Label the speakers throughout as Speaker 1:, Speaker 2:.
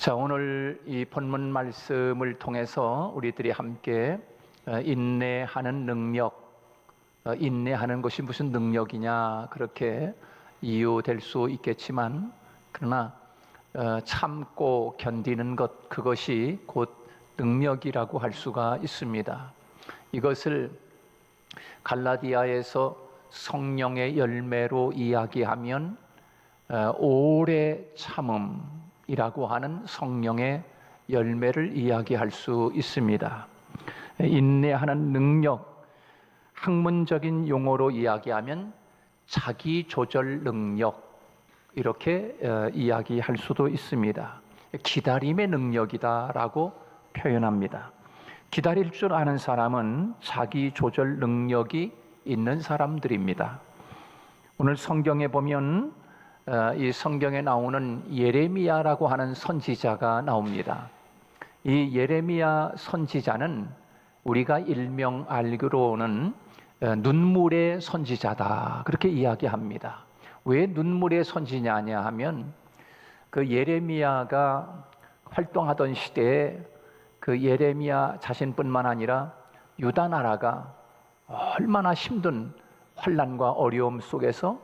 Speaker 1: 자, 오늘 이 본문 말씀을 통해서 우리들이 함께 인내하는 능력, 인내하는 것이 무슨 능력이냐 그렇게 이유될 수 있겠지만, 그러나 참고 견디는 것, 그것이 곧 능력이라고 할 수가 있습니다. 이것을 갈라디아에서 성령의 열매로 이야기하면 오래 참음이라고 하는 성령의 열매를 이야기할 수 있습니다. 인내하는 능력, 학문적인 용어로 이야기하면 자기 조절 능력, 이렇게 이야기할 수도 있습니다. 기다림의 능력이다라고 표현합니다. 기다릴 줄 아는 사람은 자기 조절 능력이 있는 사람들입니다. 오늘 성경에 보면 이 성경에 나오는 예레미야라고 하는 선지자가 나옵니다. 이 예레미야 선지자는 우리가 일명 알기로는 눈물의 선지자다, 그렇게 이야기합니다. 왜 눈물의 선지자냐 하면, 그 예레미야가 활동하던 시대에 그 예레미야 자신뿐만 아니라 유다 나라가 얼마나 힘든 환난과 어려움 속에서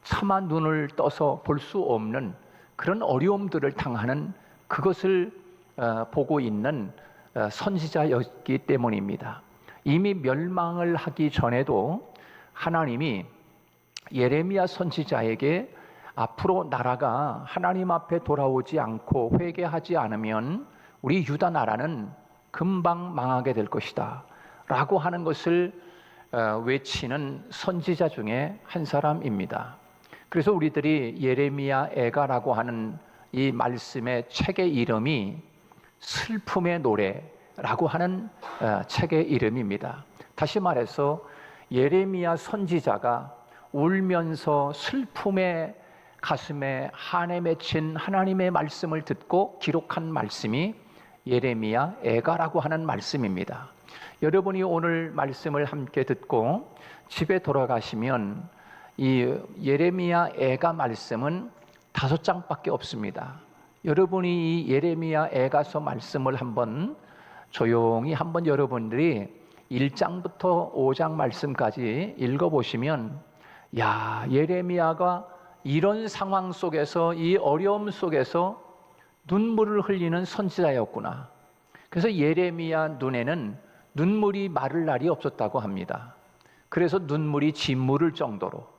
Speaker 1: 차마 눈을 떠서 볼 수 없는 그런 어려움들을 당하는 그것을 보고 있는 선지자였기 때문입니다. 이미 멸망을 하기 전에도 하나님이 예레미야 선지자에게 앞으로 나라가 하나님 앞에 돌아오지 않고 회개하지 않으면 우리 유다 나라는 금방 망하게 될 것이다 라고 하는 것을 외치는 선지자 중에 한 사람입니다. 그래서 우리들이 예레미야 애가라고 하는 이 말씀의 책의 이름이 슬픔의 노래라고 하는 책의 이름입니다. 다시 말해서 예레미야 선지자가 울면서 슬픔의 가슴에 한에 맺힌 하나님의 말씀을 듣고 기록한 말씀이 예레미야 애가라고 하는 말씀입니다. 여러분이 오늘 말씀을 함께 듣고 집에 돌아가시면 이 예레미야 애가 말씀은 5장밖에 없습니다. 여러분이 이 예레미야 애가서 말씀을 조용히 한번 여러분들이 1장부터 5장 말씀까지 읽어보시면, 야, 예레미야가 이런 상황 속에서, 이 어려움 속에서 눈물을 흘리는 선지자였구나. 그래서 예레미야 눈에는 눈물이 마를 날이 없었다고 합니다. 그래서 눈물이 진물을 정도로,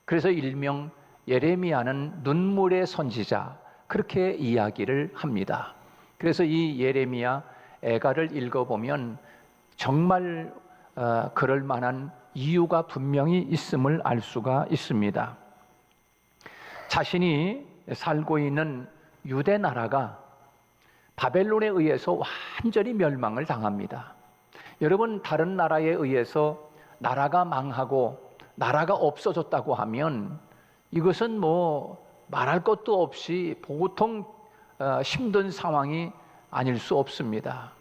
Speaker 1: 그래서 일명 예레미야는 눈물의 선지자, 그렇게 이야기를 합니다. 그래서 이 예레미야 애가를 읽어보면 정말 그럴 만한 이유가 분명히 있음을 알 수가 있습니다. 자신이 살고 있는 유대 나라가 바벨론에 의해서 완전히 멸망을 당합니다. 여러분, 다른 나라에 의해서 나라가 망하고 나라가 없어졌다고 하면 이것은 말할 것도 없이 보통 힘든 상황이 아닐 수 없습니다.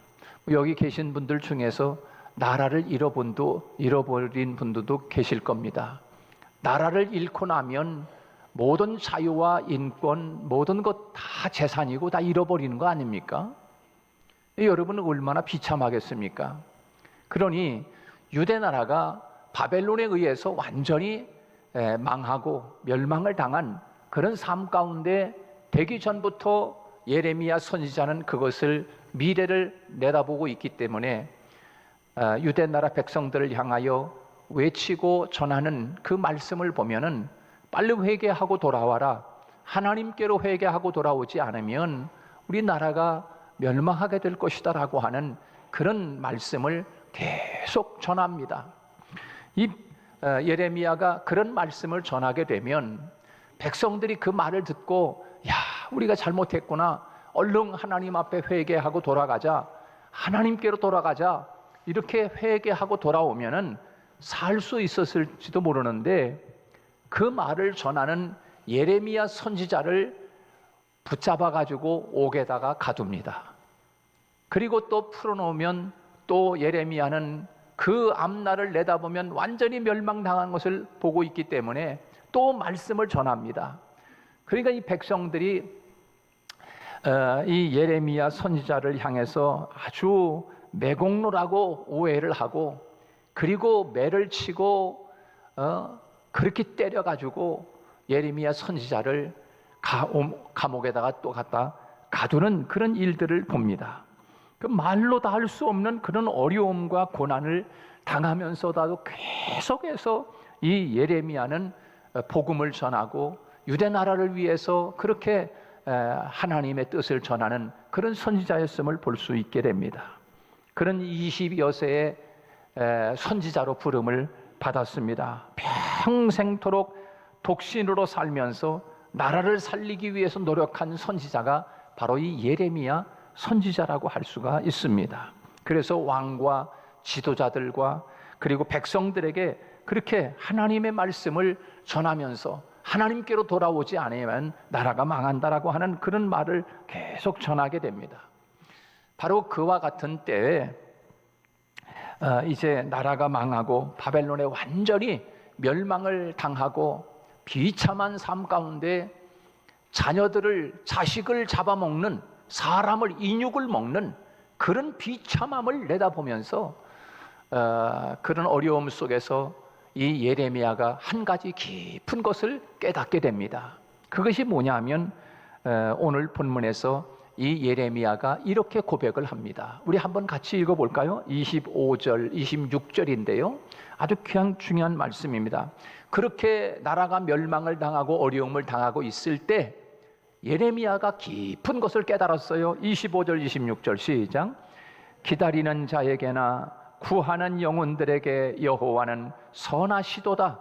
Speaker 1: 여기 계신 분들 중에서 나라를 잃어버린 분들도 계실 겁니다. 나라를 잃고 나면 모든 자유와 인권, 모든 것 다 재산이고 다 잃어버리는 거 아닙니까? 여러분은 얼마나 비참하겠습니까? 그러니 유대 나라가 바벨론에 의해서 완전히 망하고 멸망을 당한 그런 삶 가운데 되기 전부터 예레미야 선지자는 그것을, 미래를 내다보고 있기 때문에 유대 나라 백성들을 향하여 외치고 전하는 그 말씀을 보면은 빨리 회개하고 돌아와라, 하나님께로 회개하고 돌아오지 않으면 우리 나라가 멸망하게 될 것이다 라고 하는 그런 말씀을 계속 전합니다. 이 예레미야가 그런 말씀을 전하게 되면 백성들이 그 말을 듣고, 야, 우리가 잘못했구나, 얼른 하나님 앞에 회개하고 돌아가자, 하나님께로 돌아가자, 이렇게 회개하고 돌아오면은 살 수 있었을지도 모르는데, 그 말을 전하는 예레미야 선지자를 붙잡아 가지고 옥에다가 가둡니다. 그리고 또 풀어놓으면 또 예레미야는 그 앞날을 내다보면 완전히 멸망당한 것을 보고 있기 때문에 또 말씀을 전합니다. 그러니까 이 백성들이 이 예레미야 선지자를 향해서 아주 매공로라고 오해를 하고, 그리고 매를 치고 그렇게 때려가지고 예레미야 선지자를 감옥에다가 또 갖다 가두는 그런 일들을 봅니다. 그 말로 다 할 수 없는 그런 어려움과 고난을 당하면서도 계속해서 이 예레미야는 복음을 전하고 유대 나라를 위해서 그렇게 하나님의 뜻을 전하는 그런 선지자였음을 볼 수 있게 됩니다. 그런 20여 세의 선지자로 부름을 받았습니다. 평생토록 독신으로 살면서 나라를 살리기 위해서 노력한 선지자가 바로 이 예레미야 선지자라고 할 수가 있습니다. 그래서 왕과 지도자들과 그리고 백성들에게 그렇게 하나님의 말씀을 전하면서 하나님께로 돌아오지 않으면 나라가 망한다라고 하는 그런 말을 계속 전하게 됩니다. 바로 그와 같은 때에 이제 나라가 망하고 바벨론에 완전히 멸망을 당하고 비참한 삶 가운데 자식을 잡아먹는, 사람을 인육을 먹는 그런 비참함을 내다보면서 그런 어려움 속에서 이 예레미야가 한 가지 깊은 것을 깨닫게 됩니다. 그것이 뭐냐면 오늘 본문에서 이 예레미야가 이렇게 고백을 합니다. 우리 한번 같이 읽어볼까요? 25절, 26절인데요. 아주 그냥 중요한 말씀입니다. 그렇게 나라가 멸망을 당하고 어려움을 당하고 있을 때 예레미야가 깊은 것을 깨달았어요. 25절, 26절 시작. 기다리는 자에게나 구하는 영혼들에게 여호와는 선하시도다.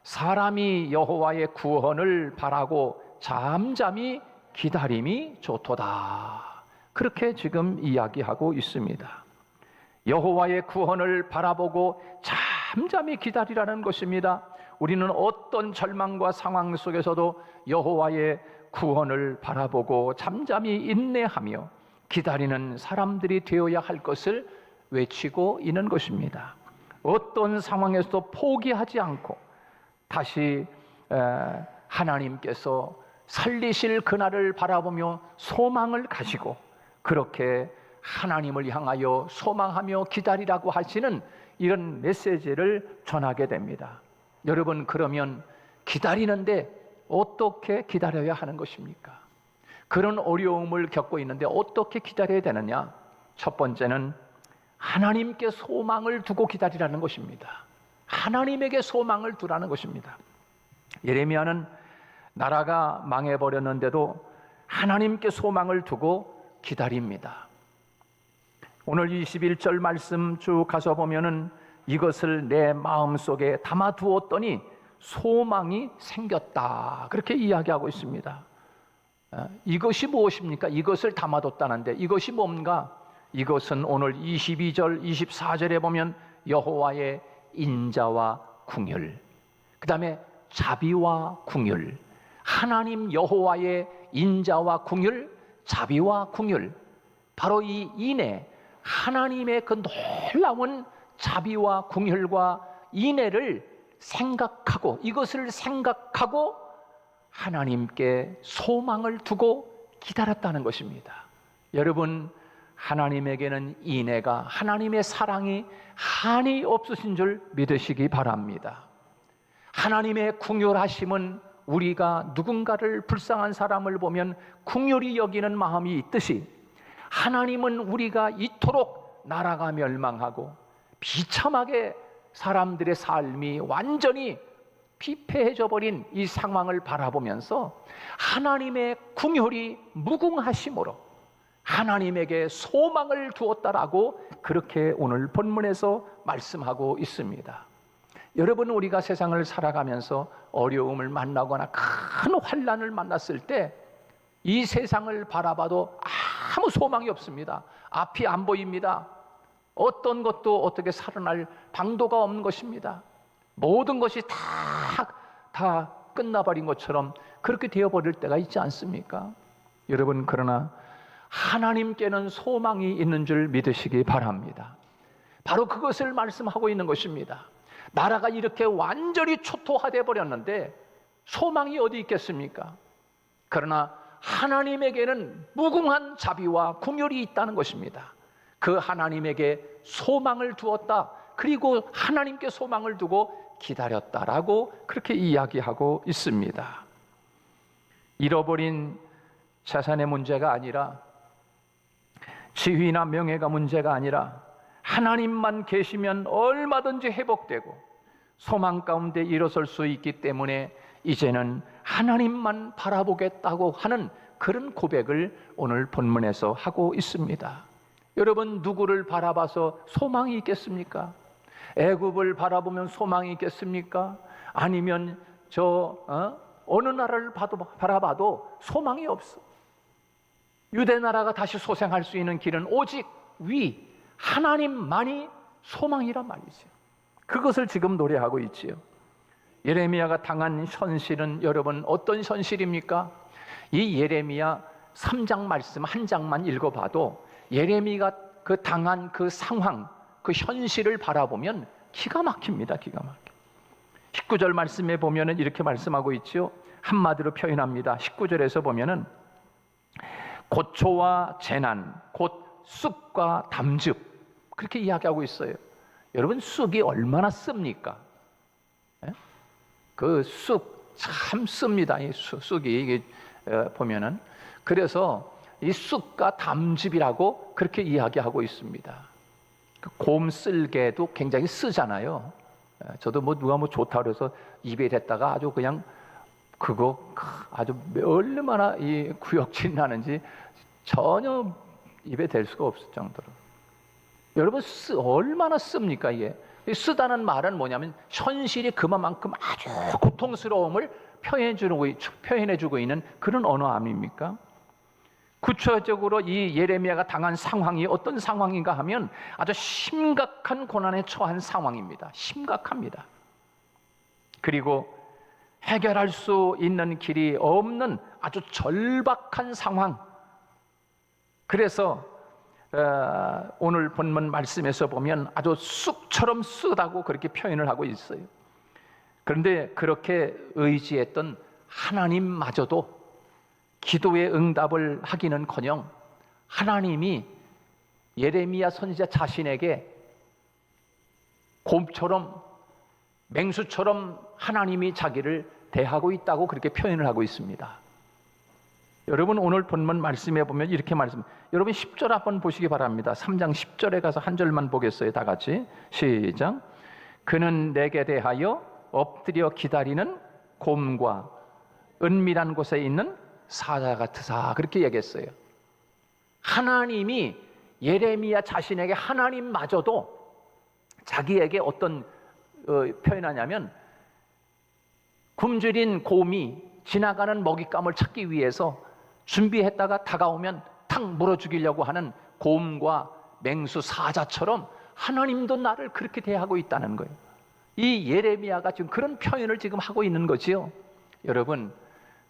Speaker 1: 사람이 여호와의 구원을 바라고 잠잠히 기다림이 좋도다. 그렇게 지금 이야기하고 있습니다. 여호와의 구원을 바라보고 잠잠히 기다리라는 것입니다. 우리는 어떤 절망과 상황 속에서도 여호와의 구원을 바라보고 잠잠히 인내하며 기다리는 사람들이 되어야 할 것을 외치고 있는 것입니다. 어떤 상황에서도 포기하지 않고 다시 하나님께서 살리실 그날을 바라보며 소망을 가지고 그렇게 하나님을 향하여 소망하며 기다리라고 하시는 이런 메시지를 전하게 됩니다. 여러분, 그러면 기다리는데 어떻게 기다려야 하는 것입니까? 그런 어려움을 겪고 있는데 어떻게 기다려야 되느냐? 첫 번째는 하나님께 소망을 두고 기다리라는 것입니다. 하나님에게 소망을 두라는 것입니다. 예레미야는 나라가 망해버렸는데도 하나님께 소망을 두고 기다립니다. 오늘 21절 말씀 쭉 가서 보면은 이것을 내 마음속에 담아두었더니 소망이 생겼다. 그렇게 이야기하고 있습니다. 이것이 무엇입니까? 이것을 담아뒀다는데 이것이 뭔가? 이것은 오늘 22절, 24절에 보면 여호와의 인자와 궁율, 그 다음에 자비와 궁율, 하나님 여호와의 인자와 궁율, 자비와 궁율, 바로 이 인애, 하나님의 그 놀라운 자비와 궁율과 인애를 생각하고 이것을 생각하고 하나님께 소망을 두고 기다렸다는 것입니다. 여러분, 하나님에게는 인애가, 하나님의 사랑이 한이 없으신 줄 믿으시기 바랍니다. 하나님의 궁휼하심은 우리가 누군가를 불쌍한 사람을 보면 궁휼히 여기는 마음이 있듯이 하나님은 우리가 이토록 나라가 멸망하고 비참하게 사람들의 삶이 완전히 피폐해져 버린 이 상황을 바라보면서 하나님의 궁휼이 무궁하심으로 하나님에게 소망을 두었다라고 그렇게 오늘 본문에서 말씀하고 있습니다. 여러분, 우리가 세상을 살아가면서 어려움을 만나거나 큰 환난을 만났을 때 이 세상을 바라봐도 아무 소망이 없습니다. 앞이 안 보입니다. 어떤 것도 어떻게 살아날 방도가 없는 것입니다. 모든 것이 다 끝나버린 것처럼 그렇게 되어버릴 때가 있지 않습니까? 여러분, 그러나 하나님께는 소망이 있는 줄 믿으시기 바랍니다. 바로 그것을 말씀하고 있는 것입니다. 나라가 이렇게 완전히 초토화되어 버렸는데 소망이 어디 있겠습니까? 그러나 하나님에게는 무궁한 자비와 긍휼이 있다는 것입니다. 그 하나님에게 소망을 두었다. 그리고 하나님께 소망을 두고 기다렸다라고 그렇게 이야기하고 있습니다. 잃어버린 재산의 문제가 아니라, 지위나 명예가 문제가 아니라 하나님만 계시면 얼마든지 회복되고 소망 가운데 일어설 수 있기 때문에 이제는 하나님만 바라보겠다고 하는 그런 고백을 오늘 본문에서 하고 있습니다. 여러분, 누구를 바라봐서 소망이 있겠습니까? 애굽을 바라보면 소망이 있겠습니까? 아니면 어느 나라를 바라봐도 소망이 없어. 유대 나라가 다시 소생할 수 있는 길은 오직 위 하나님만이 소망이란 말이죠. 그것을 지금 노래하고 있지요. 예레미야가 당한 현실은 여러분 어떤 현실입니까? 이 예레미야 3장 말씀 한 장만 읽어봐도 예레미야가 그 당한 그 상황, 그 현실을 바라보면 기가 막힙니다. 기가 막혀. 19절 말씀에 보면은 이렇게 말씀하고 있지요. 한마디로 표현합니다. 19절에서 보면은 고초와 재난, 곧 쑥과 담즙, 그렇게 이야기하고 있어요. 여러분, 쑥이 얼마나 씁니까? 그 쑥 참 씁니다. 이 쑥이 이게 보면은, 그래서 이 쑥과 담즙이라고 그렇게 이야기하고 있습니다. 그 곰 쓸개도 굉장히 쓰잖아요. 저도 누가 좋다 그래서 입에 댔다가 아주 그냥 그거 아주 얼마나 이 구역질 나는지 전혀 입에 댈 수가 없을 정도로. 여러분, 얼마나 씁니까 이게? 쓰다는 말은 뭐냐면 현실이 그만큼 아주 고통스러움을 표현해주고 있는 그런 언어 아닙니까? 구체적으로 이 예레미야가 당한 상황이 어떤 상황인가 하면 아주 심각한 고난에 처한 상황입니다. 심각합니다. 그리고 해결할 수 있는 길이 없는 아주 절박한 상황. 그래서 오늘 본문 말씀에서 보면 아주 쑥처럼 쓰다고 그렇게 표현을 하고 있어요. 그런데 그렇게 의지했던 하나님마저도 기도의 응답을 하기는커녕 하나님이 예레미야 선지자 자신에게 곰처럼 맹수처럼 하나님이 자기를 대하고 있다고 그렇게 표현을 하고 있습니다. 여러분, 오늘 본문 말씀에 보면 이렇게 여러분 10절 한번 보시기 바랍니다. 3장 10절에 가서 한 절만 보겠어요. 다 같이 시작. 그는 내게 대하여 엎드려 기다리는 곰과 은밀한 곳에 있는 사자 같으사, 그렇게 얘기했어요. 하나님이 예레미야 자신에게 하나님마저도 자기에게 어떤 표현하냐면 굶주린 곰이 지나가는 먹잇감을 찾기 위해서 준비했다가 다가오면 탁 물어 죽이려고 하는 곰과 맹수 사자처럼 하나님도 나를 그렇게 대하고 있다는 거예요. 이 예레미야가 지금 그런 표현을 지금 하고 있는 거지요. 여러분,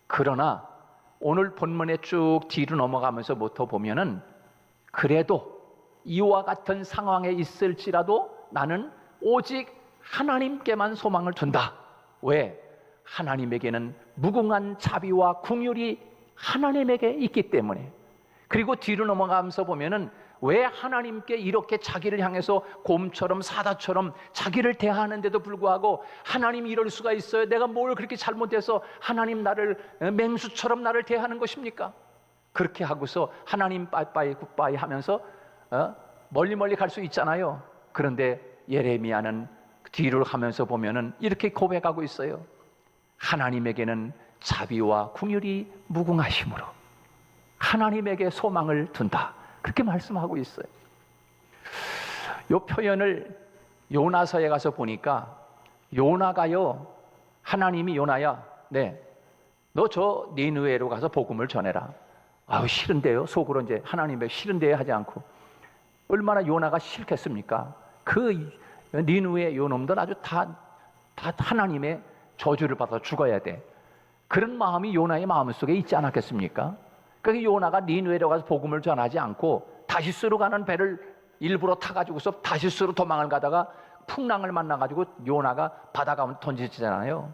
Speaker 1: 그러나 오늘 본문에 쭉 뒤로 넘어가면서부터 보면은 그래도 이와 같은 상황에 있을지라도 나는 오직 하나님께만 소망을 둔다. 왜? 하나님에게는 무궁한 자비와 긍휼이 하나님에게 있기 때문에. 그리고 뒤로 넘어가면서 보면은 왜 하나님께 이렇게 자기를 향해서 곰처럼 사자처럼 자기를 대하는데도 불구하고 하나님이 이럴 수가 있어요? 내가 뭘 그렇게 잘못해서 하나님 나를 맹수처럼 나를 대하는 것입니까? 그렇게 하고서 하나님 빠이빠이 굿바이 하면서 멀리 갈 수 있잖아요. 그런데 예레미야는 뒤를 가면서 보면은 이렇게 고백하고 있어요. 하나님에게는 자비와 긍휼이 무궁하심으로 하나님에게 소망을 둔다. 그렇게 말씀하고 있어요. 이 표현을 요나서에 가서 보니까 요나가요, 하나님이 요나야, 너 저 니느웨로 가서 복음을 전해라. 아우 싫은데요. 속으로 이제 하나님의 싫은데요 하지 않고, 얼마나 요나가 싫겠습니까? 그 니느웨 요놈들 아주 다 하나님의 저주를 받아 죽어야 돼. 그런 마음이 요나의 마음속에 있지 않았겠습니까? 그래서 요나가 니느웨로 가서 복음을 전하지 않고 다시스로 가는 배를 일부러 타가지고서 다시스로 도망을 가다가 풍랑을 만나가지고 요나가 바다 가운데 던지잖아요.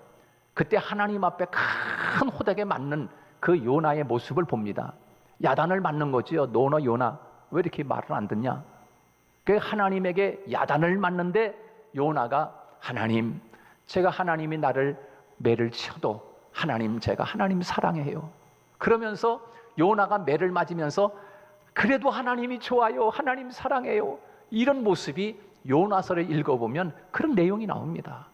Speaker 1: 그때 하나님 앞에 큰 호되게 맞는 그 요나의 모습을 봅니다. 야단을 맞는 거지요. 너너 요나 왜 이렇게 말을 안 듣냐? 그 하나님에게 야단을 맞는데 요나가 하나님, 제가 하나님이 나를 매를 쳐도 하나님, 제가 하나님 사랑해요. 그러면서 요나가 매를 맞으면서 그래도 하나님이 좋아요, 하나님 사랑해요, 이런 모습이 요나서를 읽어보면 그런 내용이 나옵니다.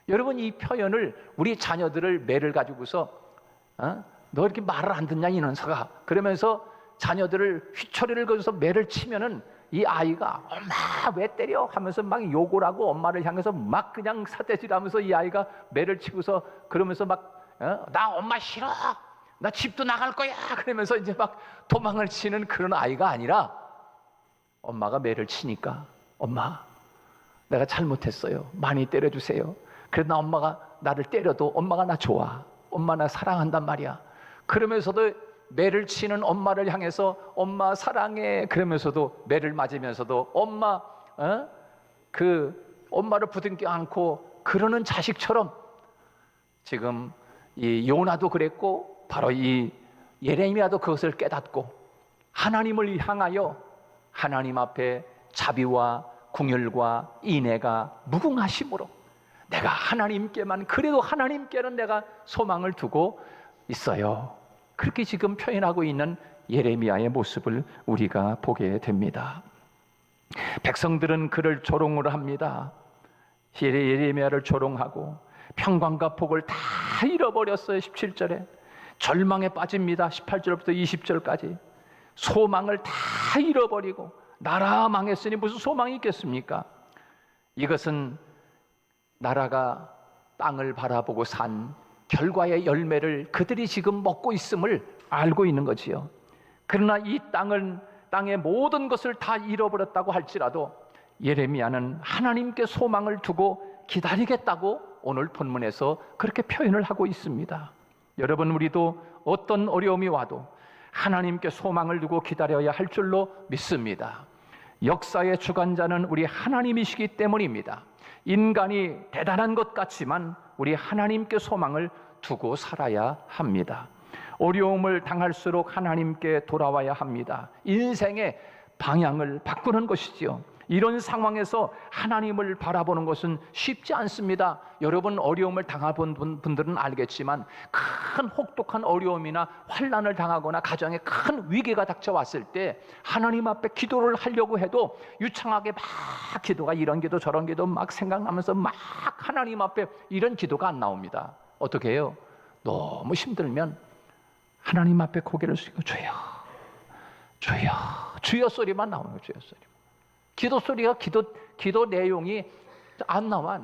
Speaker 1: 여러분, 이 표현을 우리 자녀들을 매를 가지고서 너 이렇게 말을 안 듣냐 이 녀석아, 그러면서 자녀들을 휘초리를 거어서 매를 치면은 이 아이가 엄마 왜 때려 하면서 막 욕을 하고 엄마를 향해서 막 그냥 사대질하면서 이 아이가 매를 치고서 그러면서 막 나 엄마 싫어, 나 집도 나갈 거야, 그러면서 이제 막 도망을 치는 그런 아이가 아니라 엄마가 매를 치니까 엄마 내가 잘못했어요, 많이 때려주세요. 그래도 엄마가 나를 때려도 엄마가 나 좋아, 엄마 나 사랑한단 말이야. 그러면서도 매를 치는 엄마를 향해서 엄마 사랑해 그러면서도 매를 맞으면서도 엄마 그 엄마를 부둥켜 안고 그러는 자식처럼 지금 이 요나도 그랬고 바로 이 예레미야도 그것을 깨닫고 하나님을 향하여 하나님 앞에 자비와 궁율과 인애가 무궁하심으로 내가 하나님께만, 그래도 하나님께는 내가 소망을 두고 있어요, 그렇게 지금 표현하고 있는 예레미야의 모습을 우리가 보게 됩니다. 백성들은 그를 조롱을 합니다. 예레미야를 조롱하고 평강과 복을 다 잃어버렸어요. 17절에 절망에 빠집니다. 18절부터 20절까지 소망을 다 잃어버리고 나라 망했으니 무슨 소망이 있겠습니까? 이것은 나라가 땅을 바라보고 산 결과의 열매를 그들이 지금 먹고 있음을 알고 있는 거지요. 그러나 이 땅의 모든 것을 다 잃어버렸다고 할지라도 예레미야는 하나님께 소망을 두고 기다리겠다고 오늘 본문에서 그렇게 표현을 하고 있습니다. 여러분, 우리도 어떤 어려움이 와도 하나님께 소망을 두고 기다려야 할 줄로 믿습니다. 역사의 주관자는 우리 하나님이시기 때문입니다. 인간이 대단한 것 같지만 우리 하나님께 소망을 두고 살아야 합니다. 어려움을 당할수록 하나님께 돌아와야 합니다. 인생의 방향을 바꾸는 것이지요. 이런 상황에서 하나님을 바라보는 것은 쉽지 않습니다. 여러분, 어려움을 당해본 분들은 알겠지만 큰 혹독한 어려움이나 환난을 당하거나 가정에 큰 위기가 닥쳐왔을 때 하나님 앞에 기도를 하려고 해도 유창하게 막 기도가 이런 기도 저런 기도 막 생각나면서 막 하나님 앞에 이런 기도가 안 나옵니다. 어떻게 해요? 너무 힘들면 하나님 앞에 고개를 숙이고 주여 주여 주여 소리만 나오는 거예요. 주여 소리. 기도 소리가 기도 내용이 안 나와.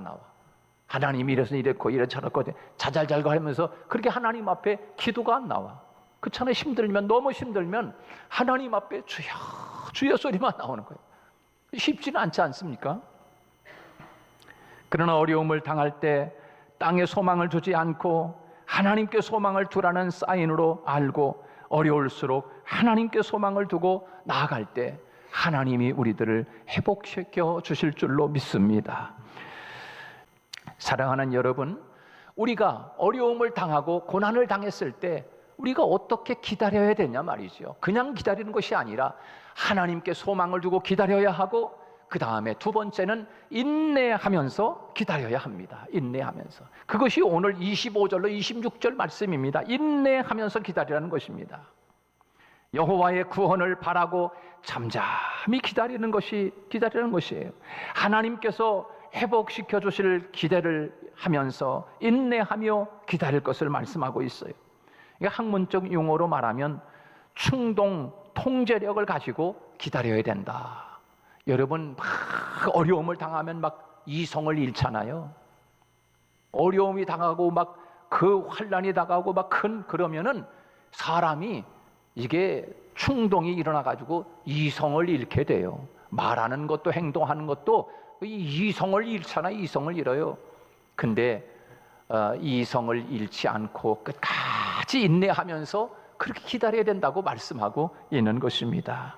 Speaker 1: 하나님이 이래서 이랬고 이래 저랬고 자잘잘거 하면서 그렇게 하나님 앞에 기도가 안 나와. 그렇잖아요. 힘들면, 너무 힘들면 하나님 앞에 주여 주여 소리만 나오는 거예요. 쉽지는 않지 않습니까? 그러나 어려움을 당할 때 땅에 소망을 두지 않고 하나님께 소망을 두라는 사인으로 알고 어려울수록 하나님께 소망을 두고 나아갈 때 하나님이 우리들을 회복시켜 주실 줄로 믿습니다. 사랑하는 여러분, 우리가 어려움을 당하고 고난을 당했을 때 우리가 어떻게 기다려야 되냐 말이죠. 그냥 기다리는 것이 아니라 하나님께 소망을 두고 기다려야 하고, 그 다음에 두 번째는 인내하면서 기다려야 합니다. 인내하면서. 그것이 오늘 25절로 26절 말씀입니다. 인내하면서 기다리라는 것입니다. 여호와의 구원을 바라고 잠잠히 기다리는 것이에요. 하나님께서 회복시켜 주실 기대를 하면서 인내하며 기다릴 것을 말씀하고 있어요. 이게 학문적 용어로 말하면 충동, 통제력을 가지고 기다려야 된다. 여러분, 막 어려움을 당하면 막 이성을 잃잖아요. 어려움이 당하고 막 그 환난이 다가오고 막 그러면은 사람이 이게 충동이 일어나가지고 이성을 잃게 돼요. 말하는 것도 행동하는 것도 이성을 잃잖아요. 이성을 잃어요. 근데 이성을 잃지 않고 끝까지 인내하면서 그렇게 기다려야 된다고 말씀하고 있는 것입니다.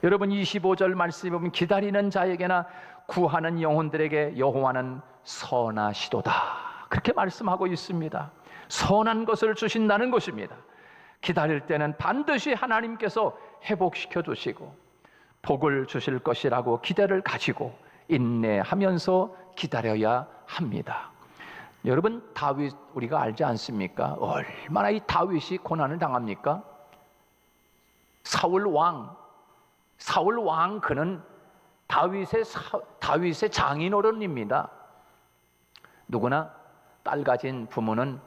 Speaker 1: 여러분, 25절 말씀에 보면 기다리는 자에게나 구하는 영혼들에게 여호와는 선하시도다, 그렇게 말씀하고 있습니다. 선한 것을 주신다는 것입니다. 기다릴 때는 반드시 하나님께서 회복시켜 주시고 복을 주실 것이라고 기대를 가지고 인내하면서 기다려야 합니다. 여러분, 다윗 우리가 알지 않습니까? 얼마나 이 다윗이 고난을 당합니까? 사울 왕 그는 다윗의 장인어른입니다. 누구나 딸 가진 부모는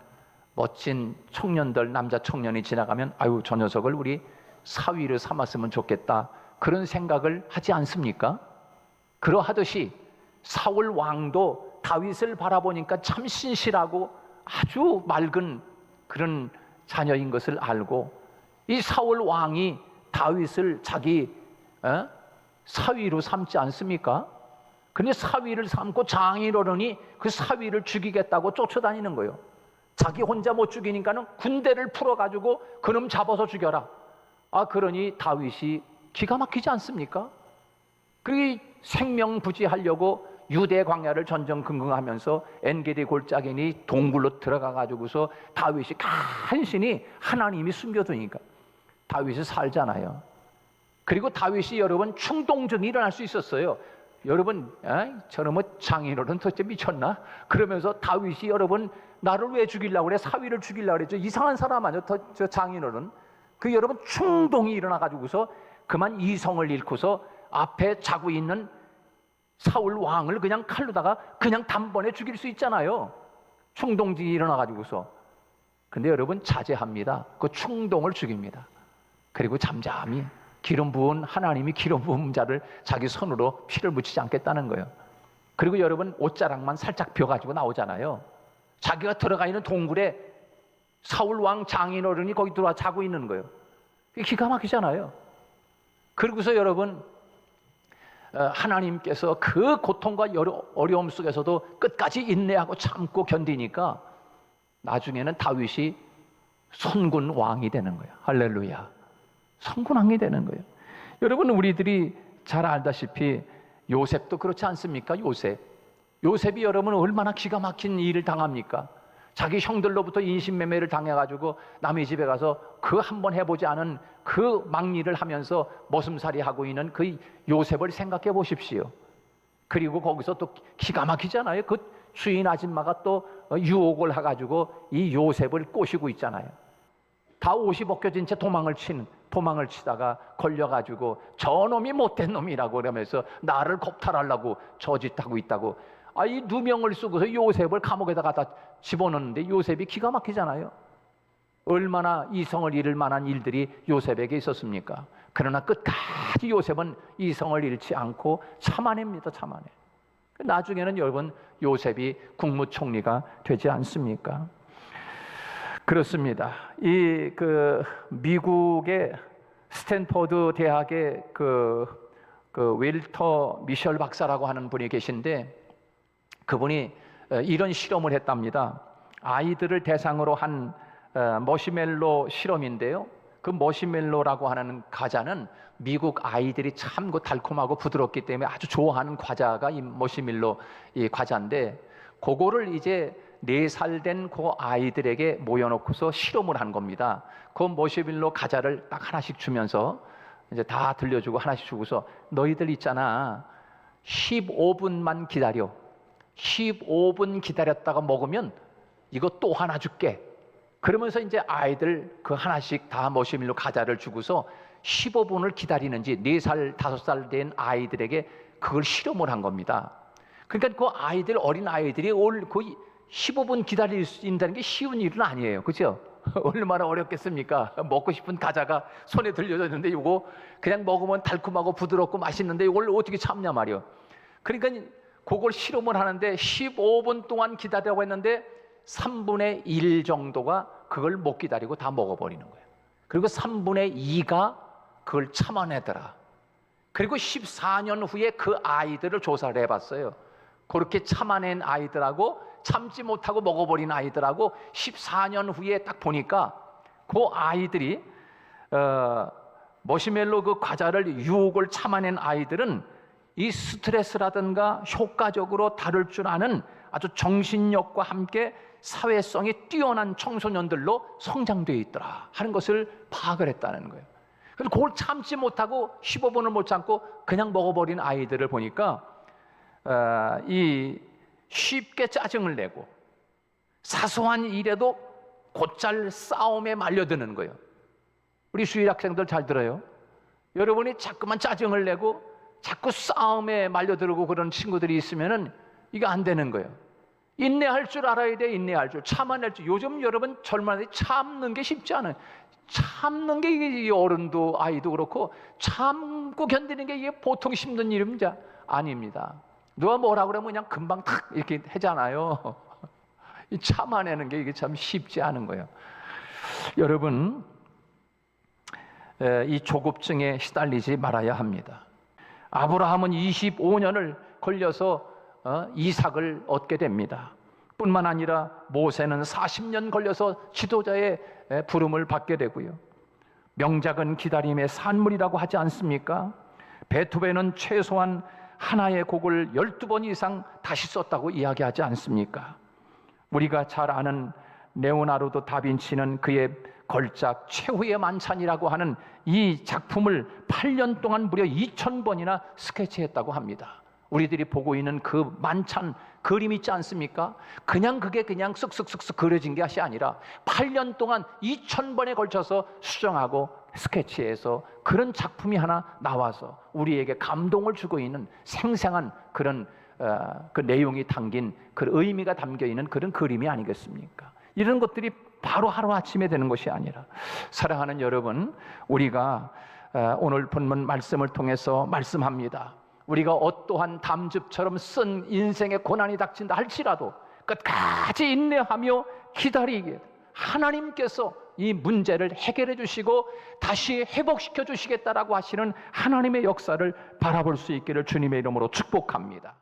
Speaker 1: 멋진 청년들, 남자 청년이 지나가면 아유, 저 녀석을 우리 사위를 삼았으면 좋겠다, 그런 생각을 하지 않습니까? 그러하듯이 사울 왕도 다윗을 바라보니까 참 신실하고 아주 맑은 그런 자녀인 것을 알고 이 사울 왕이 다윗을 자기 사위로 삼지 않습니까? 근데 사위를 삼고 장인어른이 그 사위를 죽이겠다고 쫓아다니는 거예요. 자기 혼자 못 죽이니까는 군대를 풀어가지고 그놈 잡아서 죽여라. 그러니 다윗이 기가 막히지 않습니까? 그리고 생명부지하려고 유대 광야를 전전긍긍하면서 엔게디 골짜기니 동굴로 들어가가지고서 다윗이 간신히 하나님이 숨겨두니까 다윗이 살잖아요. 그리고 다윗이 여러분 충동증이 일어날 수 있었어요. 여러분, 저는 뭐 장인어른 도대체 미쳤나? 그러면서 다윗이 여러분 나를 왜 죽이려고 그래? 사위를 죽이려고 그랬죠. 이상한 사람 아니요, 저 장인어른. 그 여러분 충동이 일어나가지고서 그만 이성을 잃고서 앞에 자고 있는 사울 왕을 그냥 칼로다가 그냥 단번에 죽일 수 있잖아요. 충동증이 일어나가지고서. 근데 여러분 자제합니다. 그 충동을 죽입니다. 그리고 잠잠히 기름 부은 하나님이 기름 부은 자를 자기 손으로 피를 묻히지 않겠다는 거예요. 그리고 여러분 옷자락만 살짝 벼가지고 나오잖아요. 자기가 들어가 있는 동굴에 사울 왕 장인어른이 거기 들어와 자고 있는 거예요. 기가 막히잖아요. 그리고서 여러분 하나님께서 그 고통과 어려움 속에서도 끝까지 인내하고 참고 견디니까 나중에는 다윗이 선군 왕이 되는 거예요. 할렐루야. 선군 왕이 되는 거예요. 여러분, 우리들이 잘 알다시피 요셉도 그렇지 않습니까? 요셉이 여러분 얼마나 기가 막힌 일을 당합니까? 자기 형들로부터 인신매매를 당해가지고 남의 집에 가서 그 한번 해보지 않은 그 막리를 하면서 머슴살이 하고 있는 그 요셉을 생각해 보십시오. 그리고 거기서 또 기가 막히잖아요. 그 주인 아줌마가 또 유혹을 해가지고 이 요셉을 꼬시고 있잖아요. 다 옷이 벗겨진 채 도망을 치다가 걸려가지고 저놈이 못된 놈이라고 그러면서 나를 겁탈하려고 저짓하고 있다고 이 누명을 쓰고서 요셉을 감옥에다 갖다 집어넣는데 요셉이 기가 막히잖아요. 얼마나 이성을 잃을 만한 일들이 요셉에게 있었습니까? 그러나 끝까지 요셉은 이성을 잃지 않고 참아냅니다. 참아내. 나중에는 여러분 요셉이 국무총리가 되지 않습니까? 그렇습니다. 미국의 스탠퍼드 대학의 웰터 미셸 박사라고 하는 분이 계신데 그분이 이런 실험을 했답니다. 아이들을 대상으로 한 머시멜로 실험인데요. 그 머시멜로라고 하는 과자는 미국 아이들이 참 달콤하고 부드럽기 때문에 아주 좋아하는 과자가 이 머시멜로 이 과자인데 그거를 이제 4살 된 그 아이들에게 모여놓고서 실험을 한 겁니다. 그 머시멜로 과자를 딱 하나씩 주면서 이제 다 들려주고 하나씩 주고서 너희들 있잖아 15분만 기다려. 15분 기다렸다가 먹으면 이거 또 하나 줄게. 그러면서 이제 아이들 그 하나씩 다 머시멜로 과자를 주고서 15분을 기다리는지 4살, 5살 된 아이들에게 그걸 실험을 한 겁니다. 그러니까 그 아이들, 어린 아이들이 거의 15분 기다릴 수 있다는 게 쉬운 일은 아니에요. 그죠? 얼마나 어렵겠습니까? 먹고 싶은 과자가 손에 들려졌는데 이거 그냥 먹으면 달콤하고 부드럽고 맛있는데 이걸 어떻게 참냐 말이에요. 그러니까 그걸 실험을 하는데 15분 동안 기다리라고 했는데 3분의 1 정도가 그걸 못 기다리고 다 먹어버리는 거예요. 그리고 3분의 2가 그걸 참아내더라. 그리고 14년 후에 그 아이들을 조사를 해봤어요. 그렇게 참아낸 아이들하고 참지 못하고 먹어버린 아이들하고 14년 후에 딱 보니까 그 아이들이 머시멜로 그 과자를 유혹을 참아낸 아이들은 이 스트레스라든가 효과적으로 다룰 줄 아는 아주 정신력과 함께 사회성이 뛰어난 청소년들로 성장되어 있더라 하는 것을 파악을 했다는 거예요. 그래서 그걸 참지 못하고 15분을 못 참고 그냥 먹어버린 아이들을 보니까 이 쉽게 짜증을 내고 사소한 일에도 곧잘 싸움에 말려드는 거예요. 우리 수일 학생들 잘 들어요. 여러분이 자꾸만 짜증을 내고 자꾸 싸움에 말려들고 그런 친구들이 있으면은 이게 안 되는 거예요. 인내할 줄 알아야 돼. 인내할 줄, 참아낼 줄. 요즘 여러분 젊은 아이들이 참는 게 쉽지 않아요. 참는 게 이게 어른도 아이도 그렇고 참고 견디는 게 이게 보통 힘든 일입니다. 아닙니다. 누가 뭐라 그러면 그냥 금방 탁 이렇게 하잖아요. 이 참아내는 게 이게 참 쉽지 않은 거예요. 여러분, 이 조급증에 시달리지 말아야 합니다. 아브라함은 25년을 걸려서 이삭을 얻게 됩니다. 뿐만 아니라 모세는 40년 걸려서 지도자의 부름을 받게 되고요. 명작은 기다림의 산물이라고 하지 않습니까? 베토벤은 최소한 하나의 곡을 12번 이상 다시 썼다고 이야기하지 않습니까? 우리가 잘 아는 레오나르도 다빈치는 그의 걸작 최후의 만찬이라고 하는 이 작품을 8년 동안 무려 2000번이나 스케치했다고 합니다. 우리들이 보고 있는 그 만찬 그림 있지 않습니까? 그냥 그게 그냥 쓱쓱쓱쓱 그려진 것이 아니라 8년 동안 2000번에 걸쳐서 수정하고 스케치해서 그런 작품이 하나 나와서 우리에게 감동을 주고 있는 생생한 그런 그 내용이 담긴 그 의미가 담겨 있는 그런 그림이 아니겠습니까? 이런 것들이 바로 하루아침에 되는 것이 아니라, 사랑하는 여러분, 우리가 오늘 본문 말씀을 통해서 말씀합니다. 우리가 어떠한 담즙처럼 쓴 인생의 고난이 닥친다 할지라도 끝까지 인내하며 기다리게 하나님께서 이 문제를 해결해 주시고 다시 회복시켜 주시겠다라고 하시는 하나님의 역사를 바라볼 수 있기를 주님의 이름으로 축복합니다.